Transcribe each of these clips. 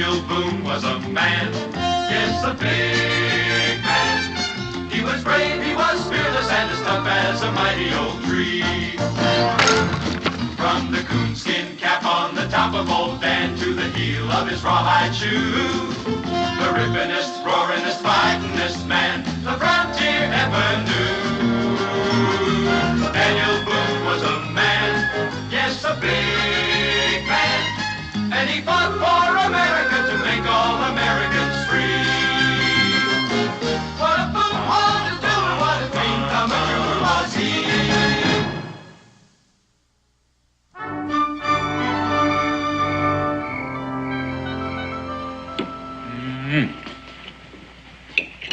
Daniel Boone was a man, yes, a big man. He was brave, he was fearless, and as tough as a mighty old tree. From the coonskin cap on the top of old Dan to the heel of his rawhide shoe, the rippin'est, roaring'est, fighting'est man the frontier ever knew. Daniel Boone was a man, yes, a big man, and he fought for America to make all Americans free. What a Boone wanted to do and what a dream come true was he.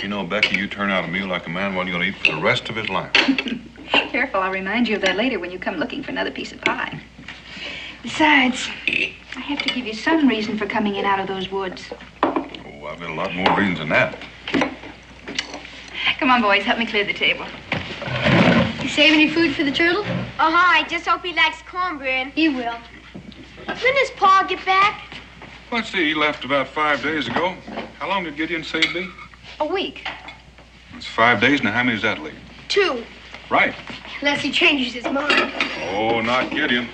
You know, Becky, you turn out a meal like a man, one you're going to eat for the rest of his life. Careful, I'll remind you of that later when you come looking for another piece of pie. Besides, I have to give you some reason for coming in out of those woods. Oh, I've got a lot more reasons than that. Come on, boys, help me clear the table. You save any food for the turtle? Uh-huh, I just hope he likes cornbread. He will. When does Paul get back? Let's see, he left about 5 days ago. How long did Gideon say it'd be? A week. It's 5 days, now how many does that leave? 2. Right. Unless he changes his mind. Oh, not Gideon.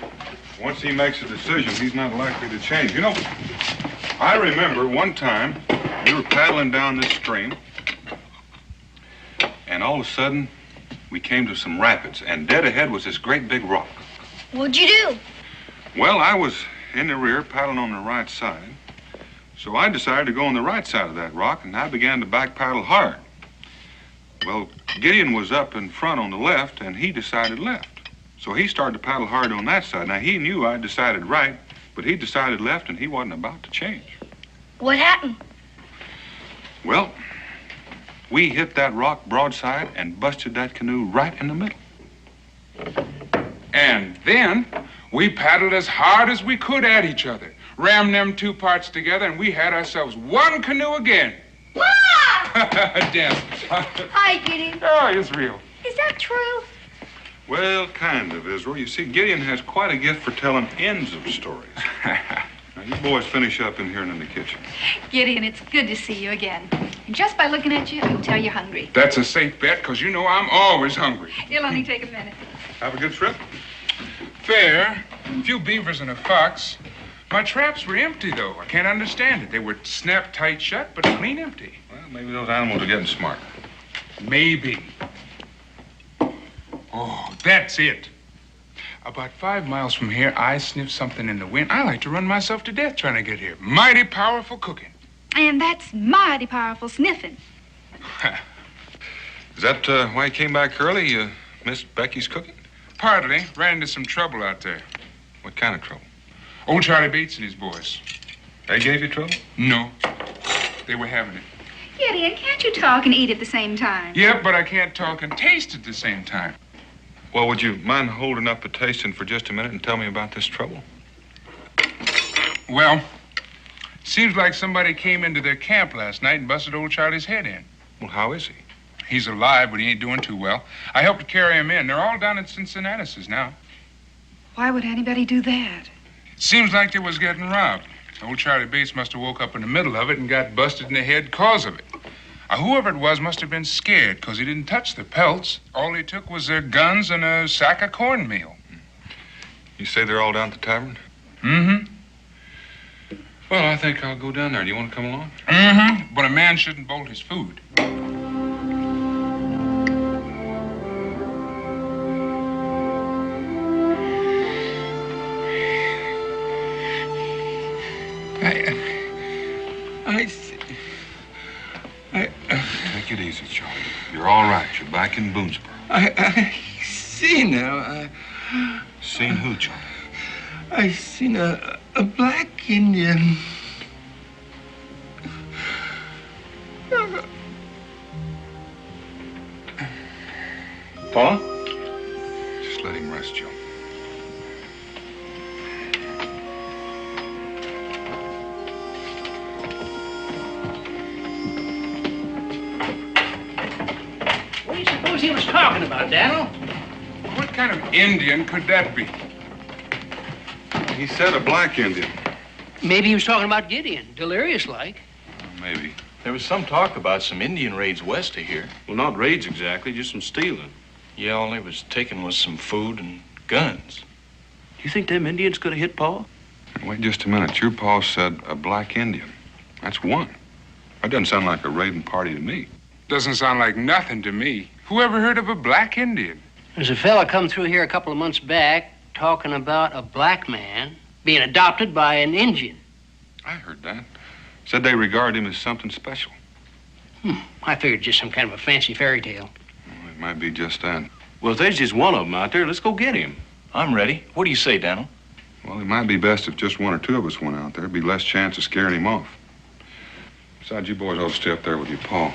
Once he makes a decision, he's not likely to change. You know, I remember one time we were paddling down this stream, and all of a sudden, we came to some rapids, and dead ahead was this great big rock. What'd you do? Well, I was in the rear, paddling on the right side. So I decided to go on the right side of that rock, and I began to back paddle hard. Well, Gideon was up in front on the left, and he decided left. So he started to paddle hard on that side. Now, he knew I decided right, but he decided left, and he wasn't about to change. What happened? Well, we hit that rock broadside and busted that canoe right in the middle. And then we paddled as hard as we could at each other, rammed them 2 parts together, and we had ourselves one canoe again. Wow! Damn. Hi, Gideon. Oh, it's real. Is that true? Well, kind of, Israel. You see, Gideon has quite a gift for telling ends of stories. Now, you boys finish up in here and in the kitchen. Gideon, it's good to see you again. And just by looking at you, I can tell you're hungry. That's a safe bet, because you know I'm always hungry. It'll only take a minute. Have a good trip. Fair. A few beavers and a fox. My traps were empty, though. I can't understand it. They were snapped tight shut, but clean empty. Well, maybe those animals are getting smart. Maybe. Oh, that's it. About 5 miles from here, I sniffed something in the wind. I like to run myself to death trying to get here. Mighty powerful cooking. And that's mighty powerful sniffing. Is that why you came back early? You missed Becky's cooking? Partly. Ran into some trouble out there. What kind of trouble? Old Charlie Bates and his boys. They gave you trouble? No. They were having it. Gideon, can't you talk and eat at the same time? Yep, but I can't talk and taste at the same time. Well, would you mind holding up a tasting for just a minute and tell me about this trouble? Well, seems like somebody came into their camp last night and busted old Charlie's head in. Well, how is he? He's alive, but he ain't doing too well. I helped to carry him in. They're all down in Cincinnati now. Why would anybody do that? Seems like they was getting robbed. Old Charlie Bates must have woke up in the middle of it and got busted in the head cause of it. Whoever it was must have been scared because he didn't touch the pelts. All he took was their guns and a sack of cornmeal. You say they're all down at the tavern? Mm-hmm. Well, I think I'll go down there. Do you want to come along? Mm-hmm. But a man shouldn't bolt his food. Take it easy, Charlie. You're all right. You're back in Boonesboro. I see now. Seen who, Charlie? I seen a black Indian. Paul? Just let him rest, Joe. What do you suppose he was talking about, Daniel? What kind of Indian could that be? He said a black Indian. Maybe he was talking about Gideon, delirious-like. Maybe. There was some talk about some Indian raids west of here. Well, not raids exactly, just some stealing. Yeah, all they was taking was some food and guns. You think them Indians could have hit Pa? Wait just a minute. Your pa said a black Indian. That's one. That doesn't sound like a raiding party to me. Doesn't sound like nothing to me. Who ever heard of a black Indian? There's a fella come through here a couple of months back talking about a black man being adopted by an Indian. I heard that. Said they regard him as something special. I figured just some kind of a fancy fairy tale. Well, it might be just that. Well, if there's just one of them out there, let's go get him. I'm ready. What do you say, Daniel? Well, it might be best if just one or two of us went out there. There'd be less chance of scaring him off. Besides, you boys ought to stay up there with your pa.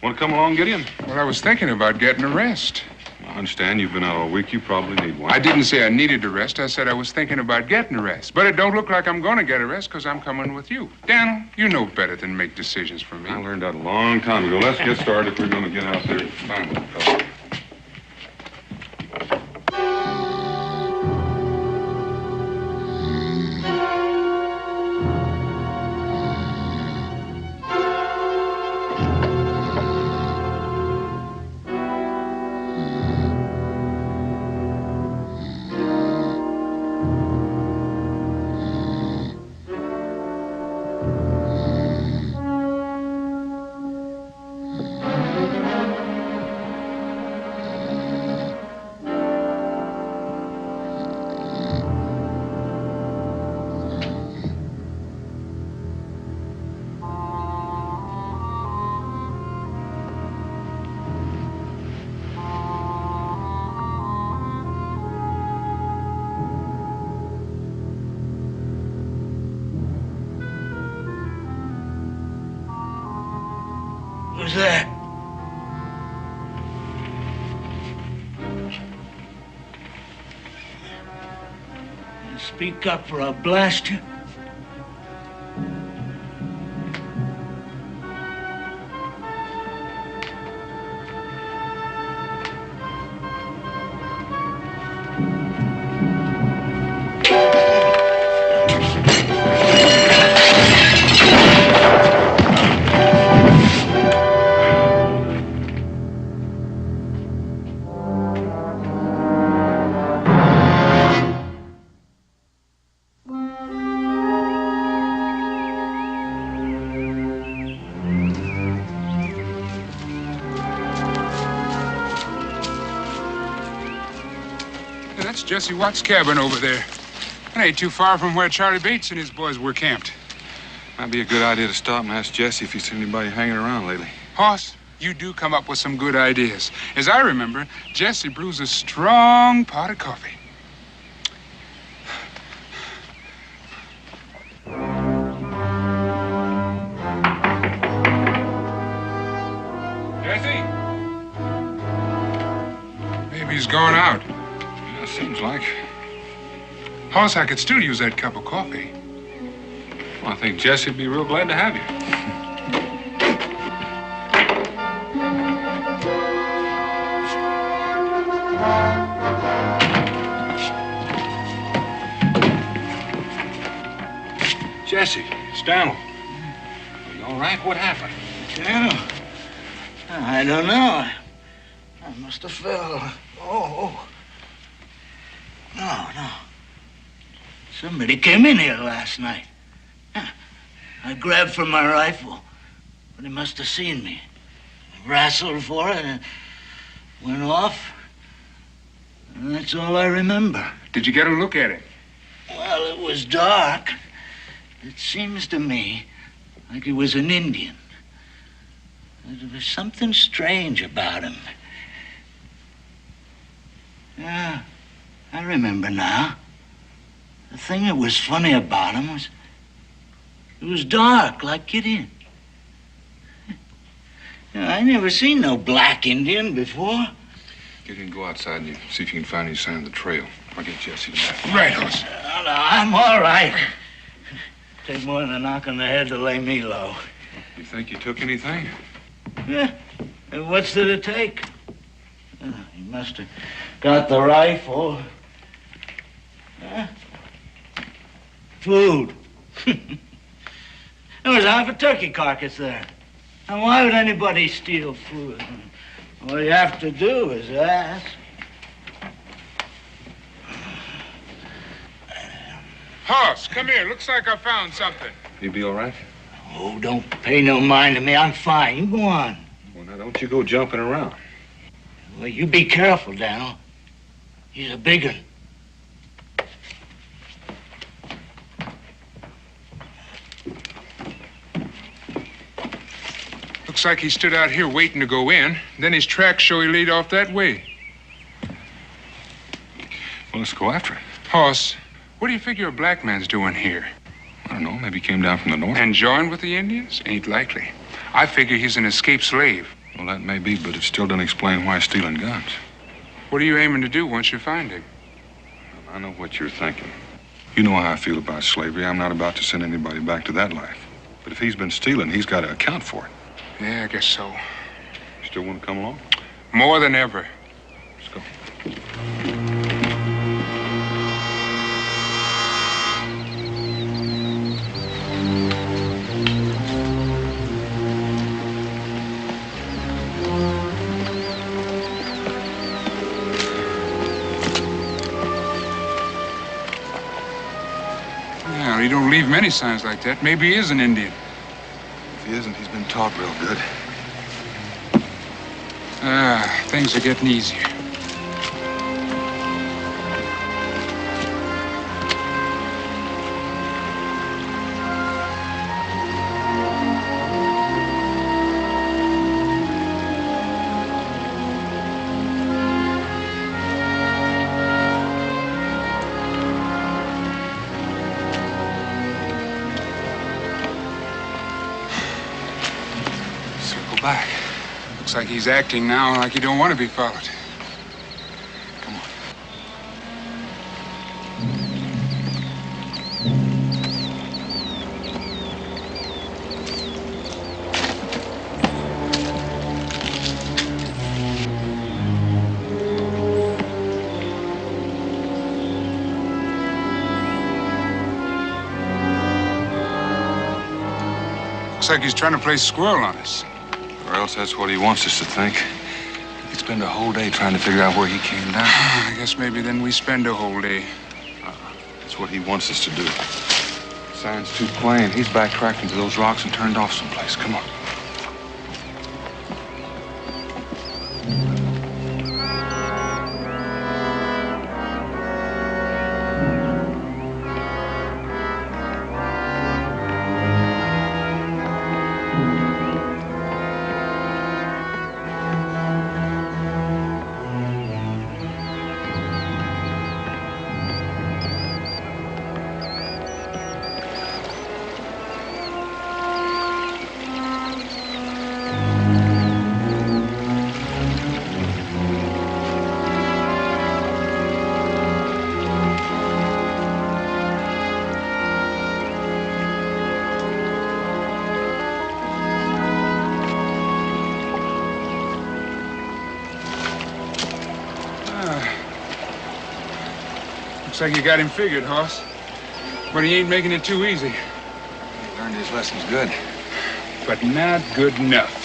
Want to come along, Gideon? Well, I was thinking about getting a rest. I understand you've been out all week. You probably need one. I didn't say I needed a rest. I said I was thinking about getting a rest. But it don't look like I'm going to get a rest because I'm coming with you. Daniel, you know better than make decisions for me. I learned that a long time ago. Let's get started if we're going to get out there. Fine. Who's that? Speak up or I'll blast you. That's Jesse Watt's cabin over there. It ain't too far from where Charlie Bates and his boys were camped. Might be a good idea to stop and ask Jesse if he's seen anybody hanging around lately. Hoss, you do come up with some good ideas. As I remember, Jesse brews a strong pot of coffee. Jesse? Maybe he's gone out. Yeah, seems like. Hoss, I could still use that cup of coffee. Well, I think Jesse'd be real glad to have you. Jesse, it's Daniel. Are you all right? What happened? Daniel? I don't know. I must have fell. Oh. No. Somebody came in here last night. I grabbed for my rifle, but he must have seen me. I wrestled for it and went off. And that's all I remember. Did you get a look at it? Well, it was dark. It seems to me like he was an Indian. There was something strange about him. Yeah, I remember now. The thing that was funny about him was it was dark, like Gideon. I never seen no black Indian before. Gideon, go outside and see if you can find any sign of the trail. I'll get Jesse to back. Right, Hoss. No, I'm all right. Take more than a knock on the head to lay me low. You think you took anything? Yeah. And what's there to take? He must have got the rifle. Food. There was half a turkey carcass there. And why would anybody steal food? All you have to do is ask. Hoss, come here. Looks like I found something. You be all right? Oh, don't pay no mind to me. I'm fine. You go on. Well, now, don't you go jumping around. Well, you be careful, Daniel. He's a big one. Looks like he stood out here waiting to go in. Then his tracks show he laid off that way. Well, let's go after it. Hoss, what do you figure a black man's doing here? I don't know. Maybe he came down from the north. And joined with the Indians? Ain't likely. I figure he's an escaped slave. Well, that may be, but it still doesn't explain why he's stealing guns. What are you aiming to do once you find him? I know what you're thinking. You know how I feel about slavery. I'm not about to send anybody back to that life. But if he's been stealing, he's got to account for it. Yeah, I guess so. Still want to come along? More than ever. Let's go. Yeah, he don't leave many signs like that. Maybe he is an Indian. If he isn't, he's been taught real good. Things are getting easier. Back. Looks like he's acting now like he don't want to be followed. Come on. Looks like he's trying to play squirrel on us. Or else that's what he wants us to think. He could spend a whole day trying to figure out where he came down. I guess maybe then we spend a whole day. That's what he wants us to do. Sign's too plain. He's backtracked into those rocks and turned off someplace. Come on. Looks like you got him figured, Hoss. But he ain't making it too easy. He learned his lessons good. But not good enough.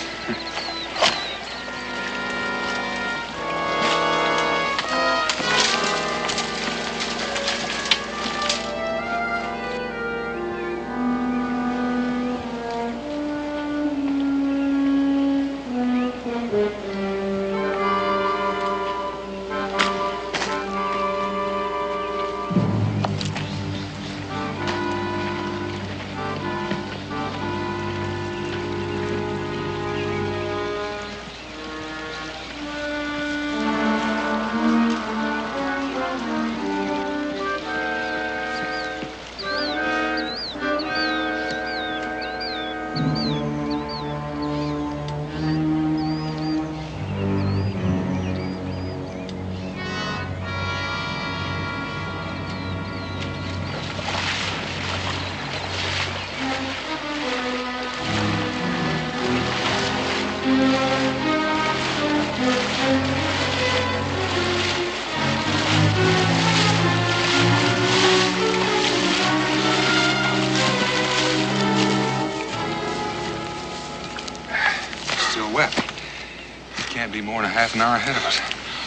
can't be more than a half an hour ahead of us.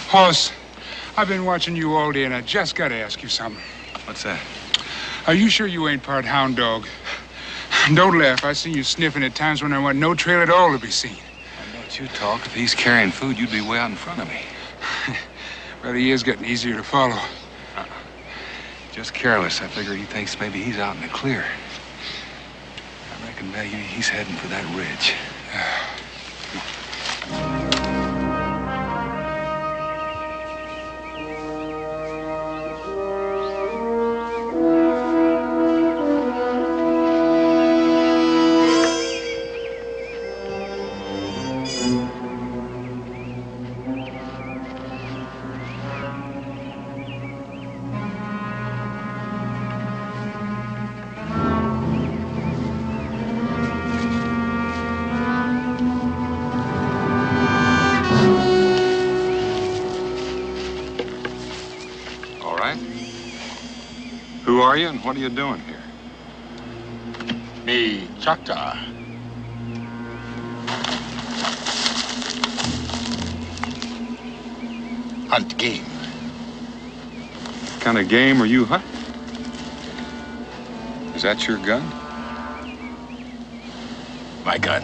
Hoss, I've been watching you all day, and I just got to ask you something. What's that? Are you sure you ain't part hound dog? Don't laugh. I seen you sniffing at times when there wasn't no trail at all to be seen. Why don't you talk? If he's carrying food, you'd be way out in front of me. Well, he is getting easier to follow. Just careless. I figure he thinks maybe he's out in the clear. I reckon maybe he's heading for that ridge. Who are you and what are you doing here? Me, Choctaw. Hunt game. What kind of game are you hunting? Is that your gun? My gun.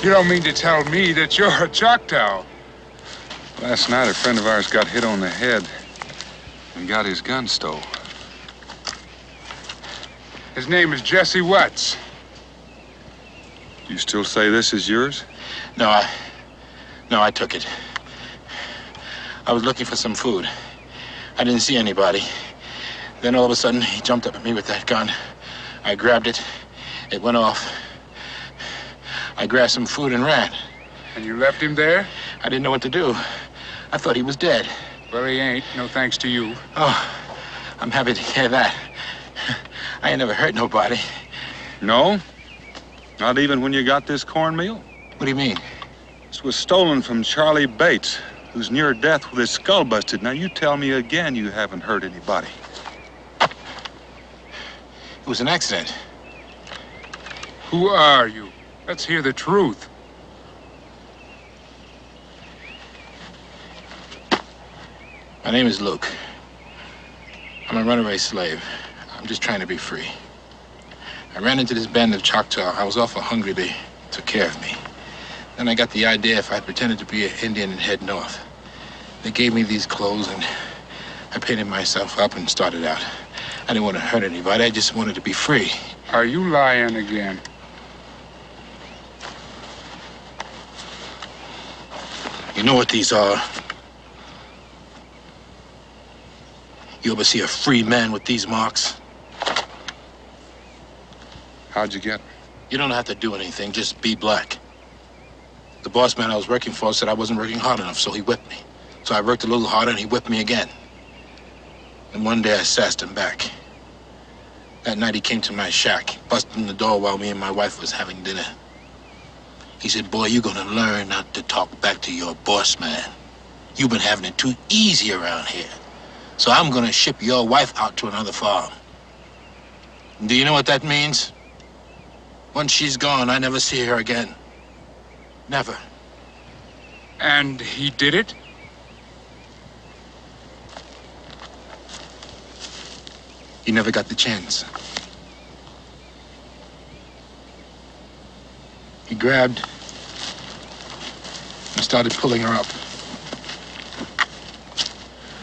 You don't mean to tell me that you're a Choctaw? Last night, a friend of ours got hit on the head and got his gun stole. His name is Jesse Watts. Do you still say this is yours? No, I took it. I was looking for some food. I didn't see anybody. Then all of a sudden, he jumped up at me with that gun. I grabbed it. It went off. I grabbed some food and ran. And you left him there? I didn't know what to do. I thought he was dead. Well, he ain't. No thanks to you. Oh, I'm happy to hear that. I ain't never hurt nobody. No? Not even when you got this cornmeal? What do you mean? This was stolen from Charlie Bates, who's near death with his skull busted. Now, you tell me again you haven't hurt anybody. It was an accident. Who are you? Let's hear the truth. My name is Luke. I'm a runaway slave. I'm just trying to be free. I ran into this band of Choctaw. I was awful hungry. They took care of me. Then I got the idea if I pretended to be an Indian and head north. They gave me these clothes and I painted myself up and started out. I didn't want to hurt anybody. I just wanted to be free. Are you lying again? You know what these are? You ever see a free man with these marks? How'd you get them? You don't have to do anything, just be black. The boss man I was working for said I wasn't working hard enough, so he whipped me. So I worked a little harder and he whipped me again. And one day I sassed him back. That night he came to my shack, busted in the door while me and my wife was having dinner. He said, boy, you're gonna learn not to talk back to your boss man. You've been having it too easy around here. So I'm gonna ship your wife out to another farm. And do you know what that means? Once she's gone, I never see her again. Never. And he did it? He never got the chance. He grabbed and started pulling her up.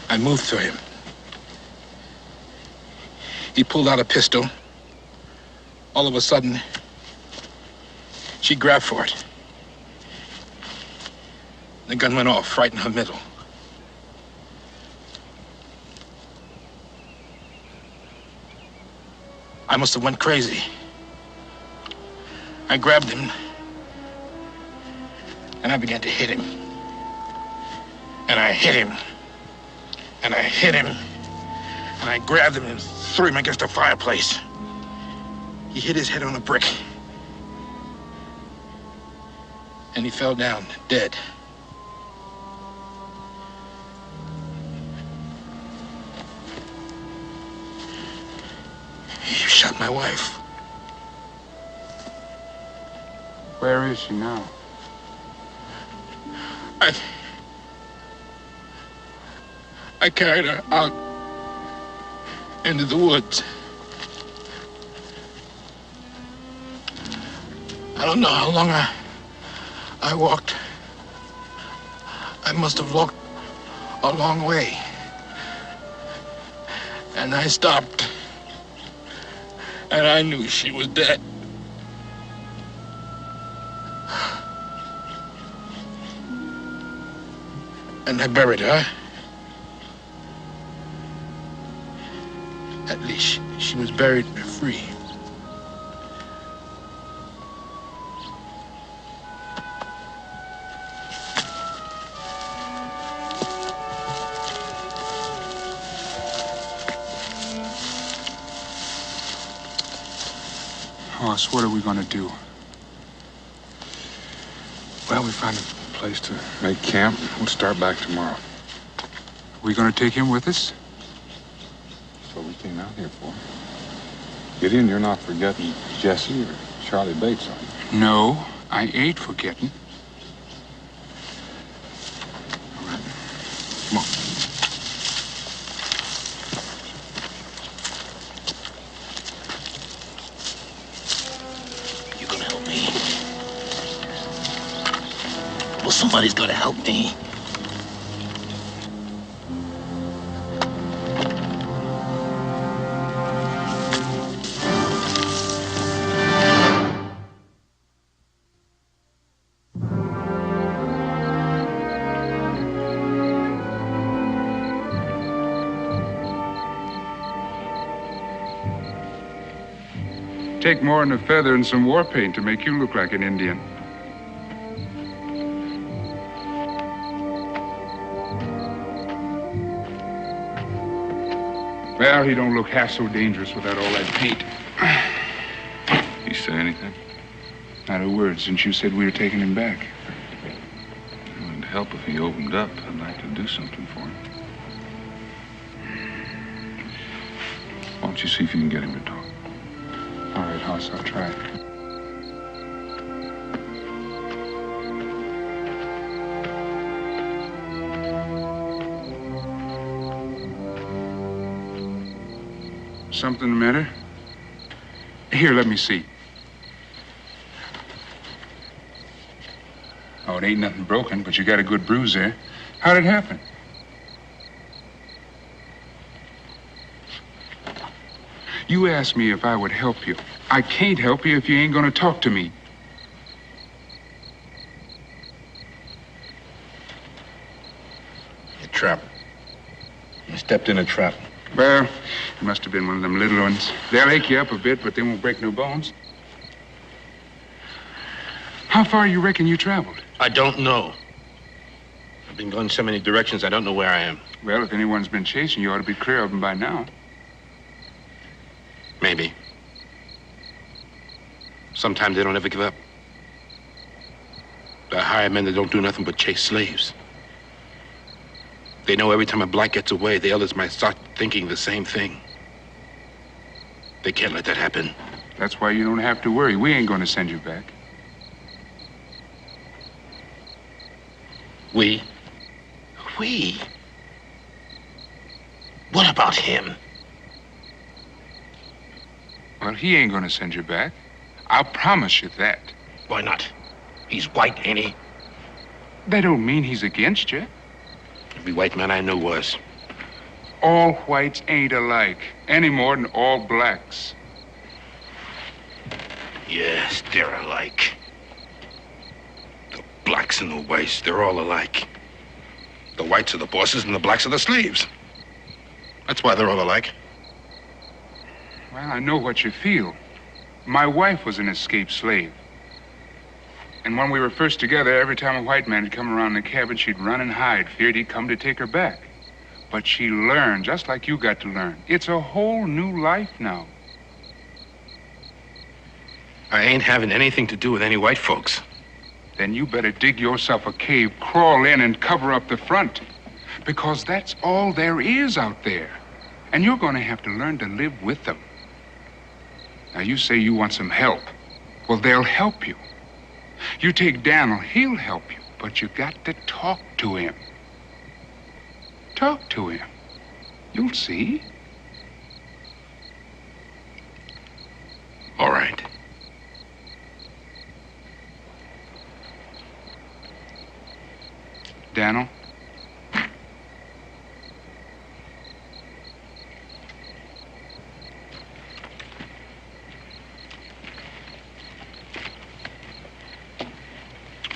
I moved to him. He pulled out a pistol. All of a sudden, she grabbed for it. The gun went off right in her middle. I must have went crazy. I grabbed him, and I began to hit him. And I hit him, and I hit him, and I grabbed him and threw him against the fireplace. He hit his head on a brick, and he fell down dead. shot my wife. Where is she now? I carried her out into the woods. I don't know how long I walked. I must have walked a long way. And I stopped. And I knew she was dead. And I buried her. At least she was buried free. Hoss, what are we gonna do? Well, we find a place to make camp. We'll start back tomorrow. Are we gonna take him with us? That's what we came out here for. Gideon, you're not forgetting Jesse or Charlie Bates, are you? No, I ain't forgetting. All right. Come on. You gonna help me? Well, somebody's gotta help me. Take more than a feather and some war paint to make you look like an Indian. Well, he don't look half so dangerous without all that paint. You say anything? Not a word since you said we were taking him back. It would help if he opened up. I'd like to do something for him. Why don't you see if you can get him to talk? All right, Hoss, I'll try. Something the matter? Here, let me see. Oh, it ain't nothing broken, but you got a good bruise there. How'd it happen? You asked me if I would help you. I can't help you if you ain't gonna talk to me. A trap. I stepped in a trap. Well, it must have been one of them little ones. They'll ache you up a bit, but they won't break no bones. How far you reckon you traveled? I don't know. I've been going so many directions, I don't know where I am. Well, if anyone's been chasing you, ought to be clear of them by now. Maybe. Sometimes they don't ever give up. They hire men that don't do nothing but chase slaves. They know every time a black gets away, the others might start thinking the same thing. They can't let that happen. That's why you don't have to worry. We ain't gonna send you back. We? We? What about him? Well, he ain't gonna send you back. I'll promise you that. Why not? He's white, ain't he? That don't mean he's against you. Every white man I know was. All whites ain't alike, any more than all blacks. Yes, they're alike. The blacks and the whites, they're all alike. The whites are the bosses and the blacks are the slaves. That's why they're all alike. Well, I know what you feel. My wife was an escaped slave. And when we were first together, every time a white man had come around the cabin, she'd run and hide, feared he'd come to take her back. But she learned, just like you got to learn. It's a whole new life now. I ain't having anything to do with any white folks. Then you better dig yourself a cave, crawl in, and cover up the front. Because that's all there is out there. And you're going to have to learn to live with them. Now, you say you want some help. Well, they'll help you. You take Daniel, he'll help you. But you got to talk to him. Talk to him. You'll see. All right. Daniel?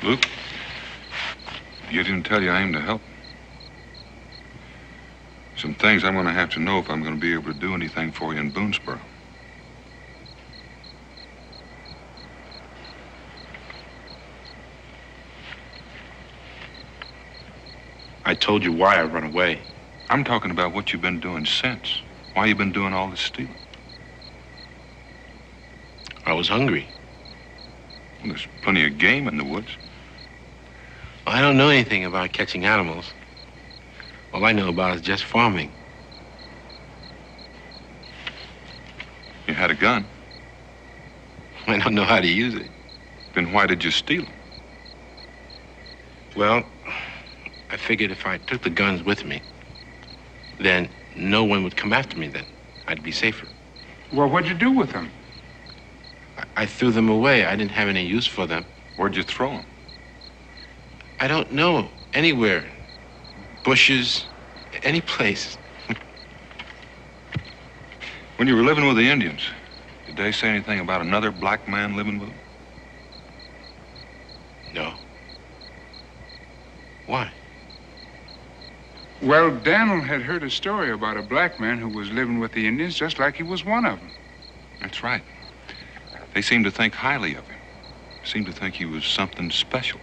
Luke, you didn't tell you I aim to help. Some things I'm going to have to know if I'm going to be able to do anything for you in Boonesboro. I told you why I run away. I'm talking about what you've been doing since. Why you've been doing all this stealing. I was hungry. Well, there's plenty of game in the woods. I don't know anything about catching animals. All I know about is just farming. You had a gun. I don't know how to use it. Then why did you steal them? Well, I figured if I took the guns with me, then no one would come after me then. I'd be safer. Well, what'd you do with them? I threw them away. I didn't have any use for them. Where'd you throw them? I don't know. Anywhere. Bushes. Any place. When you were living with the Indians, did they say anything about another black man living with them? No. Why? Well, Daniel had heard a story about a black man who was living with the Indians just like he was one of them. That's right. They seemed to think highly of him. Seemed to think he was something special.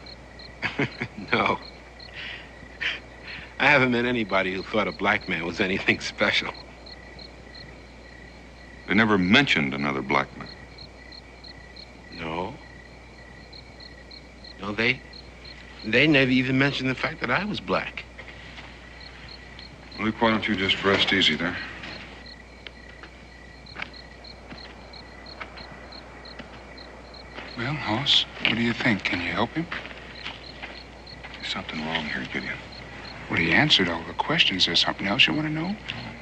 No. I haven't met anybody who thought a black man was anything special. They never mentioned another black man. No. No, they never even mentioned the fact that I was black. Luke, why don't you just rest easy there? Well, Hoss, what do you think? Can you help him? There's something wrong here, Gideon. Well, he answered all the questions. There's something else you want to know?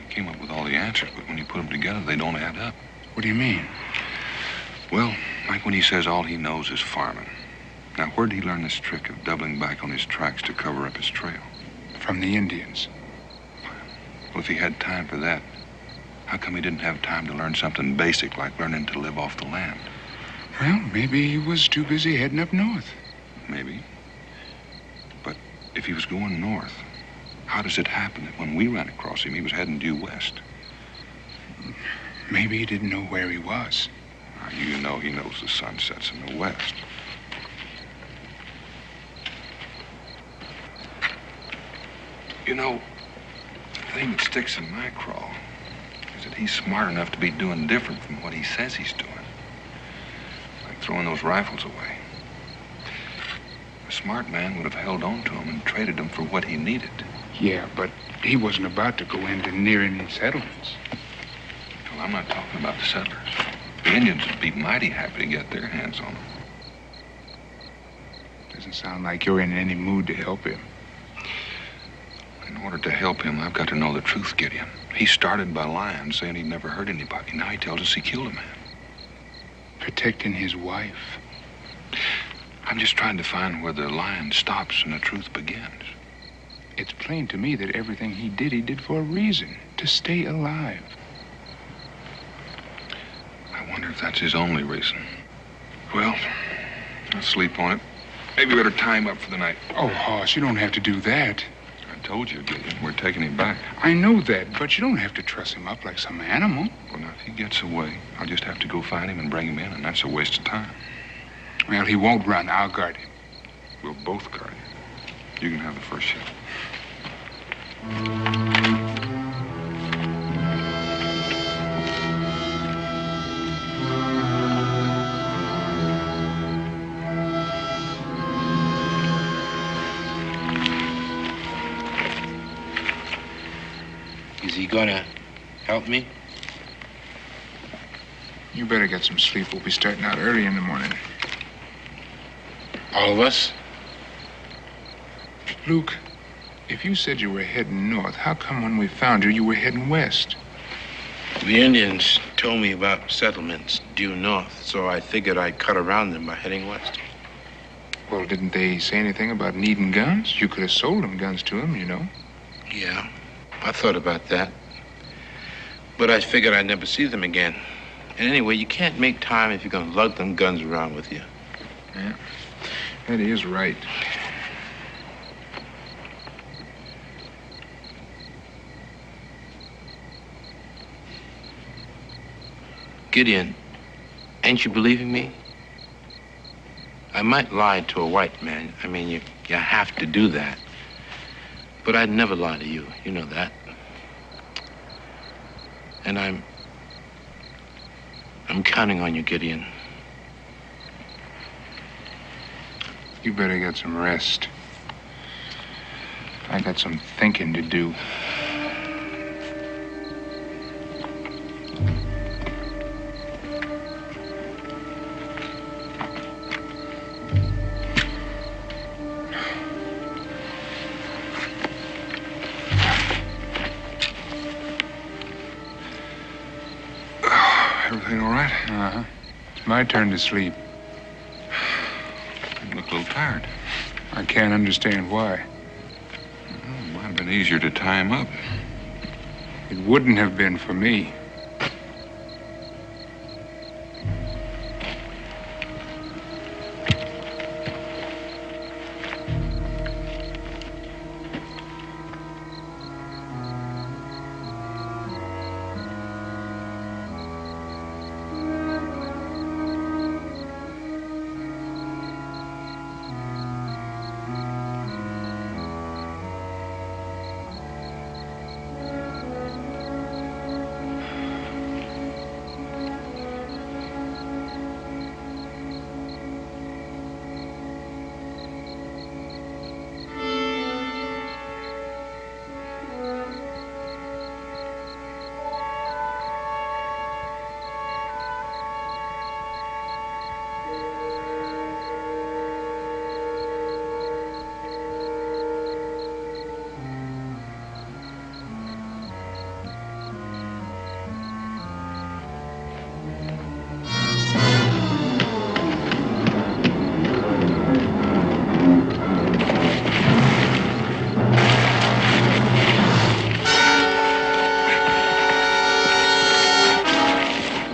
He came up with all the answers, but when you put them together, they don't add up. What do you mean? Well, like when he says all he knows is farming. Now, where'd he learn this trick of doubling back on his tracks to cover up his trail? From the Indians. Well, if he had time for that, how come he didn't have time to learn something basic like learning to live off the land? Well, maybe he was too busy heading up north. Maybe. But if he was going north, how does it happen that when we ran across him, he was heading due west? Maybe he didn't know where he was. Now, you know he knows the sun sets in the west. You know, the thing that sticks in my craw is that he's smart enough to be doing different from what he says he's doing. Like throwing those rifles away. A smart man would have held on to them and traded them for what he needed. Yeah, but he wasn't about to go into near any settlements. Well, I'm not talking about the settlers. The Indians would be mighty happy to get their hands on them. Doesn't sound like you're in any mood to help him. In order to help him, I've got to know the truth, Gideon. He started by lying, saying he'd never hurt anybody. Now he tells us he killed a man. Protecting his wife. I'm just trying to find where the lying stops and the truth begins. It's plain to me that everything he did for a reason. To stay alive. I wonder if that's his only reason. Well, I'll sleep on it. Maybe we better tie him up for the night. Oh, Hoss, you don't have to do that. I told you, Gideon, we're taking him back. I know that, but you don't have to truss him up like some animal. Well, now, if he gets away, I'll just have to go find him and bring him in, and that's a waste of time. Well, he won't run. I'll guard him. We'll both guard him. You can have the first shot. Is he gonna help me? You better get some sleep. We'll be starting out early in the morning. All of us? Luke, if you said you were heading north, how come when we found you were heading west? The Indians told me about settlements due north, so I figured I'd cut around them by heading west. Well, didn't they say anything about needing guns? You could have sold them guns to them, you know. Yeah, I thought about that. But I figured I'd never see them again. And anyway, you can't make time if you're going to lug them guns around with you. Yeah, that is right. Gideon, ain't you believing me? I might lie to a white man. I mean, you have to do that. But I'd never lie to you. You know that. And I'm counting on you, Gideon. You better get some rest. I got some thinking to do. Everything all right? Uh-huh. It's my turn to sleep. You look a little tired. I can't understand why. Well, it might have been easier to tie him up. It wouldn't have been for me.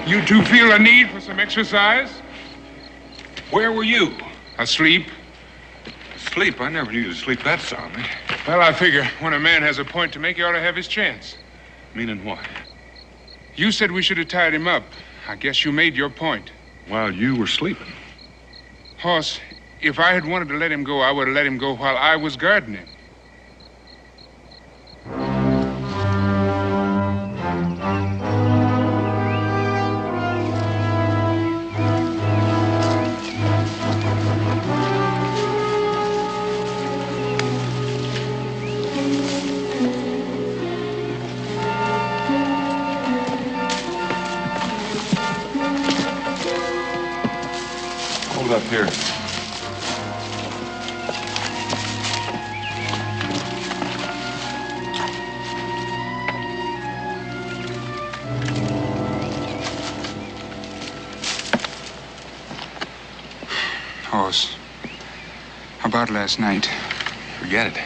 You two feel a need for some exercise? Where were you? Asleep. Sleep? I never knew you to sleep that soundly. Well, I figure when a man has a point to make, he ought to have his chance. Meaning what? You said we should have tied him up. I guess you made your point. While you were sleeping. Hoss, if I had wanted to let him go, I would have let him go while I was guarding him. Hold up here. Hoss, how about last night? Forget it.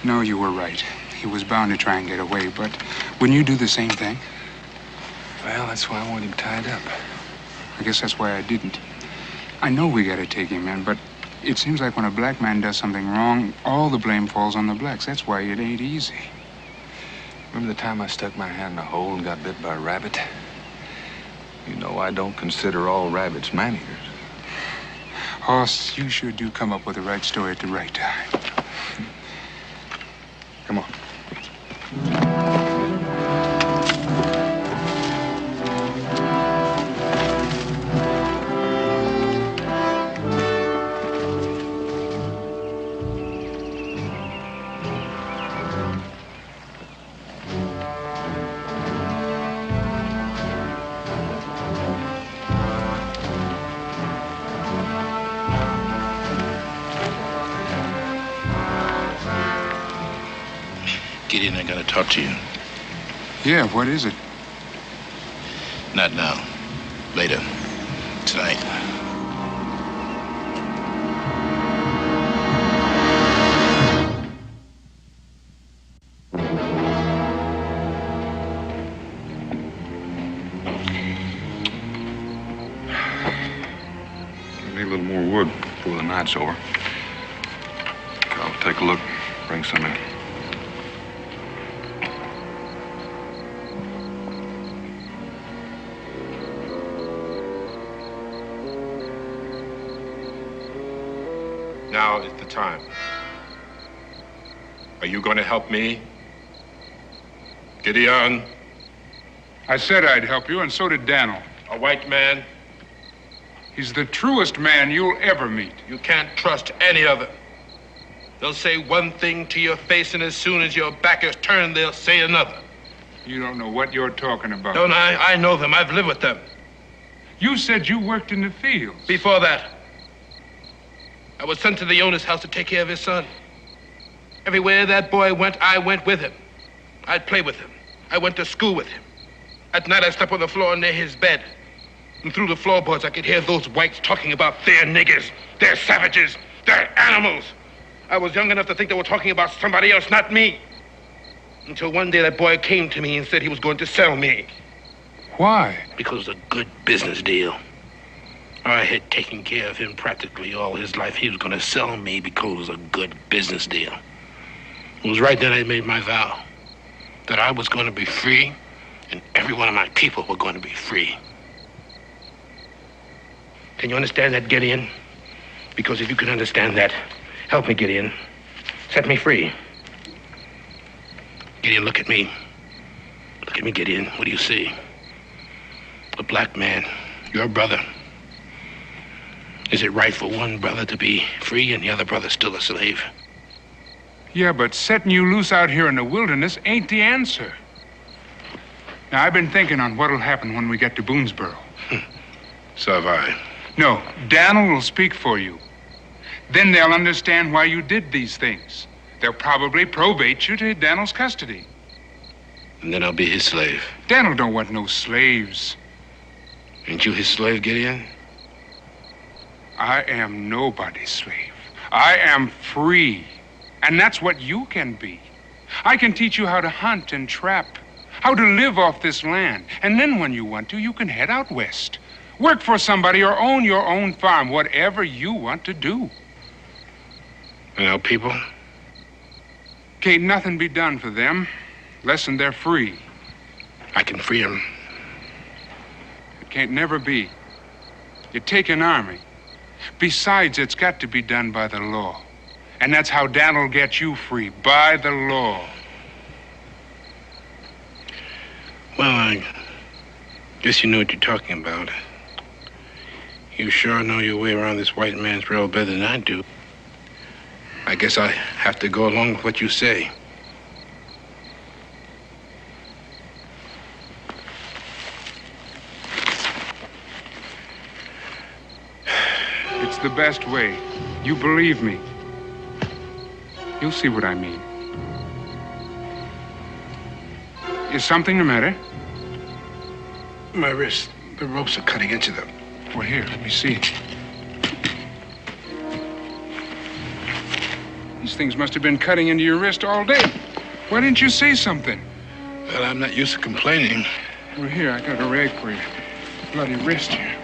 No, you were right. He was bound to try and get away, but wouldn't you do the same thing? Well, that's why I want him tied up. I guess that's why I didn't. I know we gotta take him in, but it seems like when a black man does something wrong, all the blame falls on the blacks. That's why it ain't easy. Remember the time I stuck my hand in a hole and got bit by a rabbit? You know, I don't consider all rabbits man-eaters. Hoss, you sure do come up with the right story at the right time. Come on. Gideon, I gotta talk to you. Yeah, what is it? Not now. Later. Tonight. I need a little more wood before the night's over. I'll take a look, bring some in. Now is the time. Are you going to help me? Gideon? I said I'd help you, and so did Daniel. A white man? He's the truest man you'll ever meet. You can't trust any of them. They'll say one thing to your face, and as soon as your back is turned, they'll say another. You don't know what you're talking about. Don't I? I know them. I've lived with them. You said you worked in the fields. Before that, I was sent to the owner's house to take care of his son. Everywhere that boy went, I went with him. I'd play with him. I went to school with him. At night, I slept on the floor near his bed. And through the floorboards, I could hear those whites talking about their niggers, their savages, their animals. I was young enough to think they were talking about somebody else, not me. Until one day, that boy came to me and said he was going to sell me. Why? Because it was a good business deal. I had taken care of him practically all his life. He was going to sell me because it was a good business deal. It was right then I made my vow that I was going to be free and every one of my people were going to be free. Can you understand that, Gideon? Because if you can understand that, help me, Gideon. Set me free. Gideon, look at me. Look at me, Gideon. What do you see? A black man, your brother. Is it right for one brother to be free and the other brother still a slave? Yeah, but setting you loose out here in the wilderness ain't the answer. Now, I've been thinking on what'll happen when we get to Boonesboro. So have I. No, Daniel will speak for you. Then they'll understand why you did these things. They'll probably probate you to Daniel's custody. And then I'll be his slave. Daniel don't want no slaves. Ain't you his slave, Gideon? I am nobody's slave. I am free. And that's what you can be. I can teach you how to hunt and trap, how to live off this land. And then when you want to, you can head out west. Work for somebody or own your own farm, whatever you want to do. And our people? Can't nothing be done for them, less than they're free. I can free them. It can't never be. You take an army. Besides, it's got to be done by the law. And that's how Dan'll get you free, by the law. Well, I guess you know what you're talking about. You sure know your way around this white man's world better than I do. I guess I have to go along with what you say. It's the best way. You believe me. You'll see what I mean. Is something the matter? My wrist. The ropes are cutting into them. Well, here, let me see. These things must have been cutting into your wrist all day. Why didn't you say something? Well, I'm not used to complaining. Well, here, I got a rag for you. Bloody wrist here.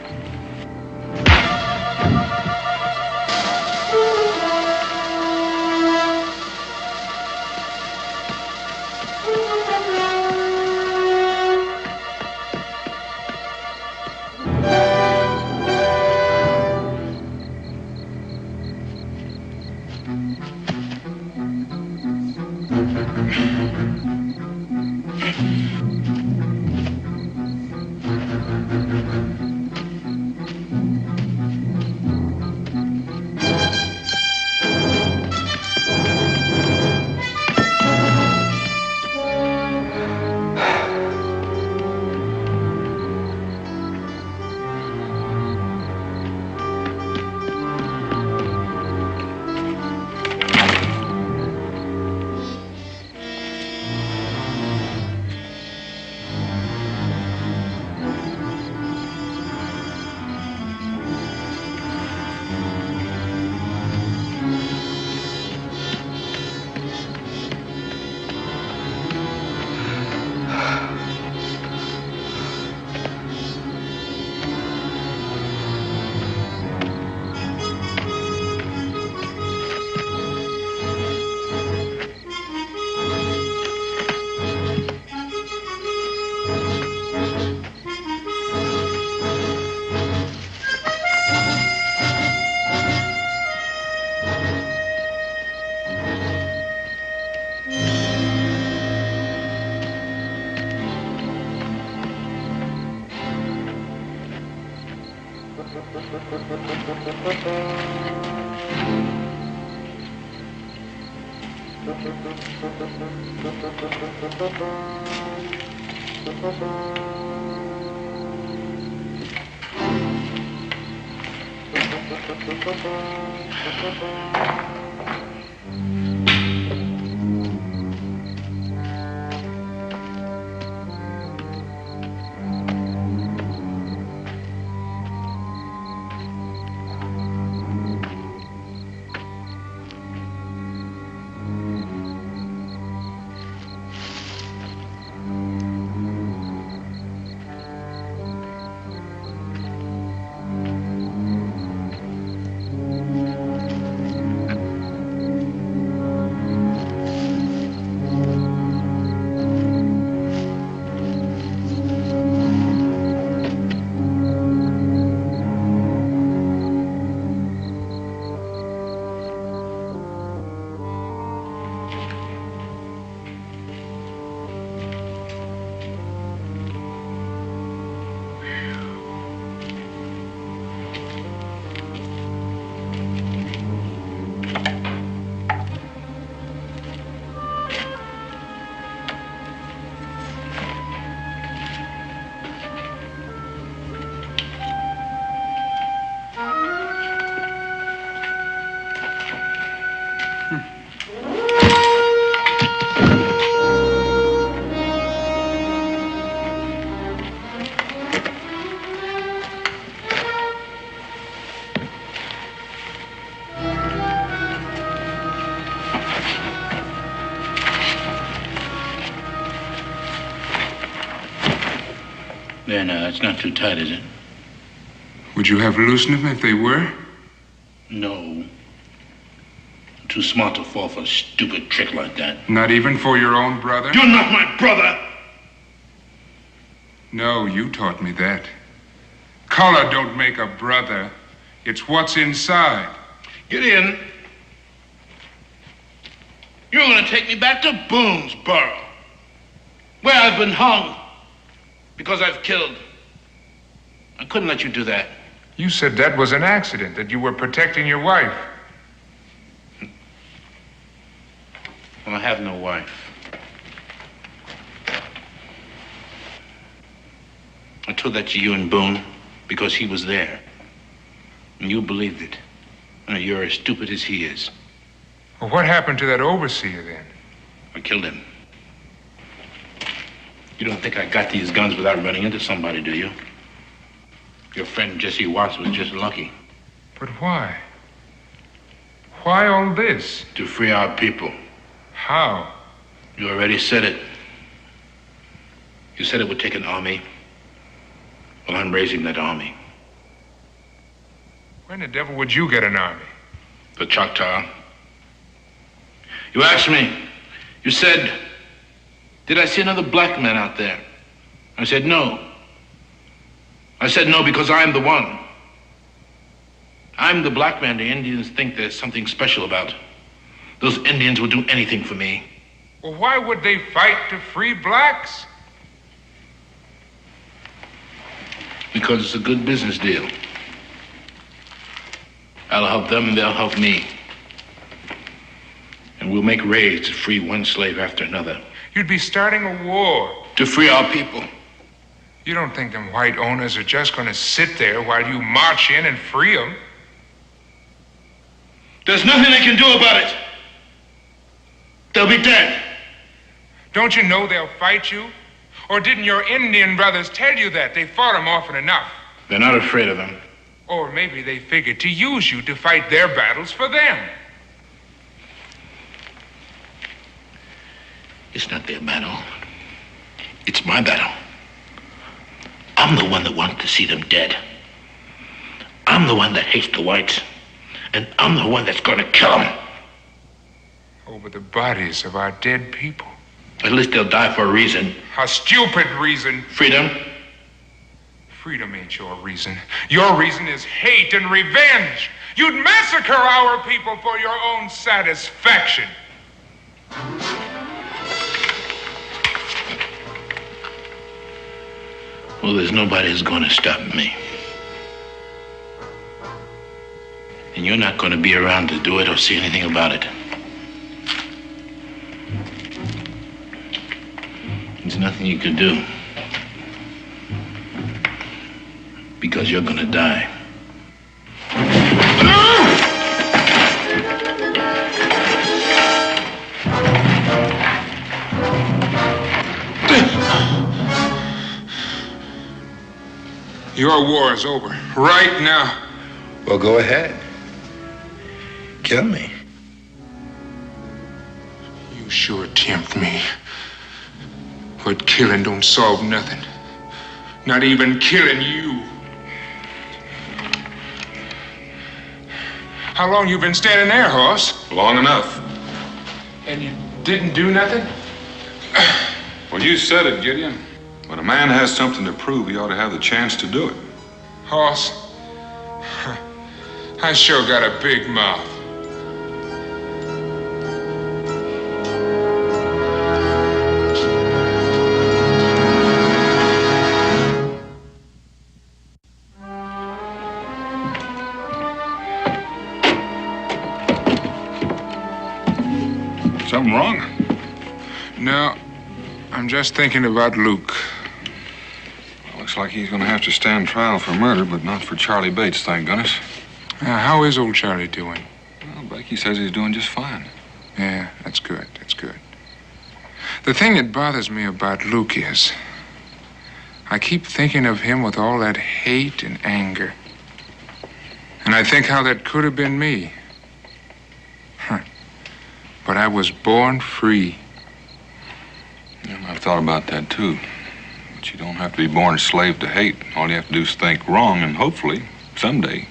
There now, it's not too tight, is it? Would you have loosened them if they were? No. Too smart to fall for a stupid trick like that. Not even for your own brother? You're not my brother! No, you taught me that. Color don't make a brother. It's what's inside. Gideon, you're going to take me back to Boonesboro, where I've been hung because I've killed. I couldn't let you do that. You said that was an accident, that you were protecting your wife. Well, I have no wife. I told that to you and Boone because he was there. And you believed it. And you're as stupid as he is. Well, what happened to that overseer then? I killed him. You don't think I got these guns without running into somebody, do you? Your friend Jesse Watts was just lucky. But why? Why all this? To free our people. How? You already said it. You said it would take an army. Well, I'm raising that army. When the devil would you get an army? The Choctaw. You asked me. You said, did I see another black man out there? I said, no. I said no because I'm the one. I'm the black man the Indians think there's something special about. Those Indians would do anything for me. Well, why would they fight to free blacks? Because it's a good business deal. I'll help them and they'll help me. And we'll make raids to free one slave after another. You'd be starting a war. To free our people. You don't think them white owners are just going to sit there while you march in and free them? There's nothing they can do about it. They'll be dead. Don't you know they'll fight you? Or didn't your Indian brothers tell you that? They fought them often enough. They're not afraid of them. Or maybe they figured to use you to fight their battles for them. It's not their battle. It's my battle. I'm the one that wants to see them dead. I'm the one that hates the whites. And I'm the one that's going to kill them. Over the bodies of our dead people. At least they'll die for a reason. A stupid reason. Freedom? Freedom ain't your reason. Your reason is hate and revenge. You'd massacre our people for your own satisfaction. Well, there's nobody who's going to stop me. And you're not going to be around to do it or see anything about it. There's nothing you can do. Because you're going to die. Your war is over. Right now. Well, go ahead. Kill me. You sure tempt me. But killing don't solve nothing. Not even killing you. How long you been standing there, Hoss? Long enough. And you didn't do nothing? Well, you said it, Gideon. When a man has something to prove, he ought to have the chance to do it. Hoss, I sure got a big mouth. Something wrong? No, I'm just thinking about Luke. Well, looks like he's going to have to stand trial for murder, but not for Charlie Bates, thank goodness. How is old Charlie doing? Well, Becky says he's doing just fine. Yeah, that's good. That's good. The thing that bothers me about Luke is I keep thinking of him with all that hate and anger. And I think how that could have been me. But I was born free. Yeah, I've thought about that, too. But you don't have to be born a slave to hate. All you have to do is think wrong, and hopefully, someday,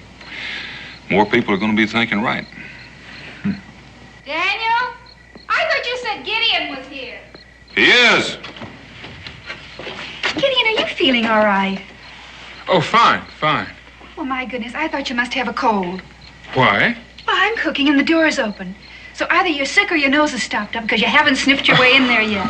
more people are going to be thinking right. Daniel? I thought you said Gideon was here. He is. Gideon, are you feeling all right? Oh, fine, fine. Oh, my goodness, I thought you must have a cold. Why? Well, I'm cooking and the door's open. So either you're sick or your nose is stopped up because you haven't sniffed your way in there yet.